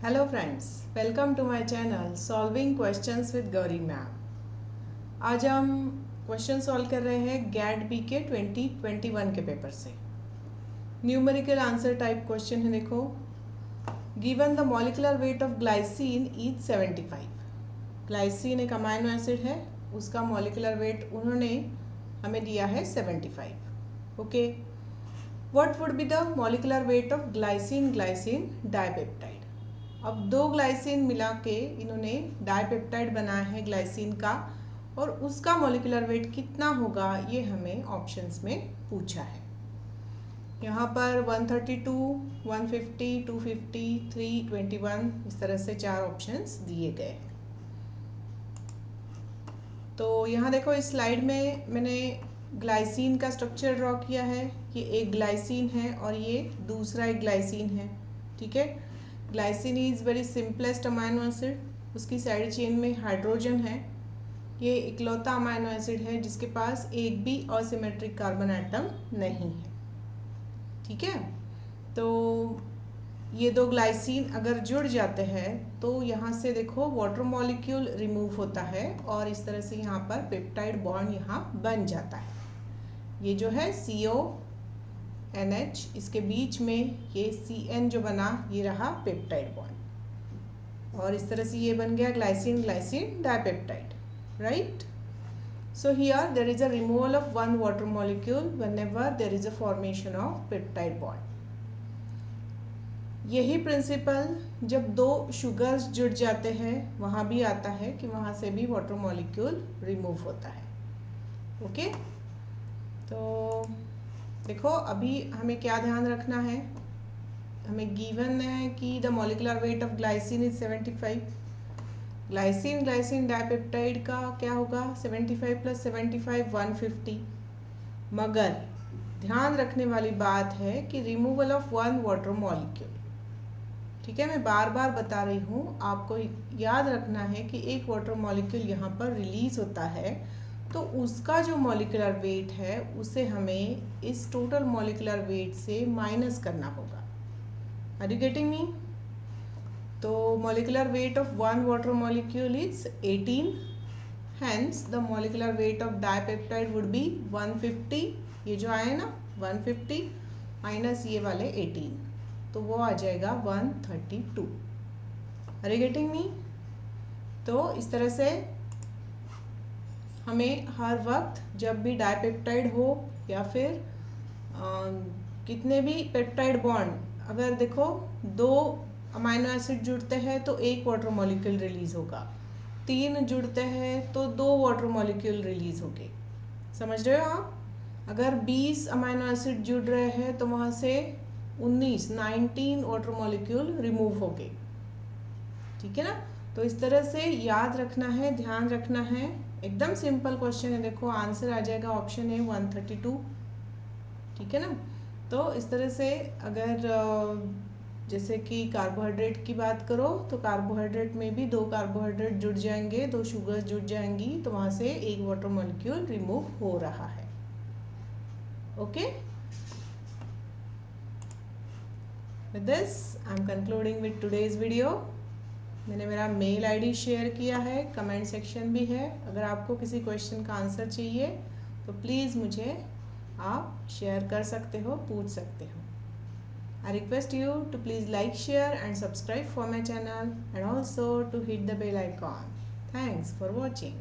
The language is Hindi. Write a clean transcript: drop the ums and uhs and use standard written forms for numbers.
Hello friends, welcome to my channel solving questions with Gauri ma'am. आज हम क्वेश्चन सॉल्व कर रहे हैं गैट बी के 2021 के पेपर से। न्यूमेरिकल आंसर टाइप क्वेश्चन है। देखो, given the molecular weight of glycine is 75। Glycine एक अमाइनो एसिड है, उसका मॉलिक्यूलर वेट उन्होंने हमें दिया है 75। Okay, what would be the molecular weight of glycine glycine dipeptide. अब दो ग्लाइसिन मिला के इन्होंने डाइपेप्टाइड बनाया है ग्लाइसिन का, और उसका मॉलिक्यूलर वेट कितना होगा ये हमें ऑप्शंस में पूछा है। यहाँ पर 132, 150, 250, 321 इस तरह से चार ऑप्शंस दिए गए हैं। तो यहाँ देखो, इस स्लाइड में मैंने ग्लाइसिन का स्ट्रक्चर ड्रॉ किया है। ये एक ग्लाइसिन है और ये दूसरा एक ग्लाइसिन है। ठीक है, glycine is very simplest amino acid, उसकी साइड चेन में हाइड्रोजन है। ये इकलौता अमाइनो एसिड है जिसके पास एक भी असिमेट्रिक कार्बन एटम नहीं है। ठीक है, तो ये दो ग्लाइसिन अगर जुड़ जाते हैं तो यहाँ से देखो वाटर मॉलिक्यूल रिमूव होता है और इस तरह से यहाँ पर पेप्टाइड बॉन्ड यहाँ बन जाता है। ये जो है CONH, इसके बीच में ये CN जो बना ये रहा पेप्टाइड बॉन्ड, और इस तरह से ये बन गया glycine glycine dipeptide, right. So here there is a removal of one water molecule whenever there is a formation of peptide bond. यही प्रिंसिपल जब दो शुगर्स जुड़ जाते हैं वहाँ भी आता है कि वहाँ से भी वाटर मॉलिक्यूल रिमूव होता है। ओके, तो देखो अभी हमें क्या ध्यान रखना है। हमें गिवन है कि the molecular weight of glycine is 75। Glycine glycine dipeptide का क्या होगा, 75 + 75 150। मगर ध्यान रखने वाली बात है कि removal of one water molecule. ठीक है, मैं बार बार बता रही हूँ, आपको याद रखना है कि एक वाटर मॉलिक्यूल यहाँ पर रिलीज होता है तो उसका जो मॉलिक्यूलर वेट है उसे हमें इस टोटल मॉलिक्यूलर वेट से माइनस करना होगा। Are you getting me? तो molecular weight of one water molecule is 18, hence the molecular weight of dipeptide would be 150। ये जो आए ना 150 माइनस ये वाले 18, तो वो आ जाएगा 132। Are you getting me? तो इस तरह से हमें हर वक्त जब भी डाइपेप्टाइड हो या फिर कितने भी पेप्टाइड बॉन्ड, अगर देखो दो अमाइनो एसिड जुड़ते हैं तो एक वाटर मॉलिक्यूल रिलीज होगा, तीन जुड़ते हैं तो दो वाटर मॉलिक्यूल रिलीज होंगे। समझ रहे हो आप? अगर 20 अमाइनो एसिड जुड़ रहे हैं तो वहाँ से 19 वाटर मॉलिक्यूल रिमूव हो गए। ठीक है ना, तो इस तरह से याद रखना है, ध्यान रखना है। एकदम सिंपल क्वेश्चन है। देखो आंसर आ जाएगा ऑप्शन ए 132। ठीक है ना, तो इस तरह से अगर जैसे कि कार्बोहाइड्रेट की बात करो तो कार्बोहाइड्रेट में भी दो कार्बोहाइड्रेट जुड़ जाएंगे, दो शुगर्स जुड़ जाएंगी, तो वहाँ से एक वाटर मॉलिक्यूल रिमूव हो रहा है। Okay, with this I am concluding with today's video. मैंने मेरा मेल आईडी शेयर किया है, कमेंट सेक्शन भी है। अगर आपको किसी क्वेश्चन का आंसर चाहिए तो प्लीज़ मुझे आप शेयर कर सकते हो, पूछ सकते हो। I request you to please like, share and subscribe for my channel, and also to hit the bell icon. Thanks for watching.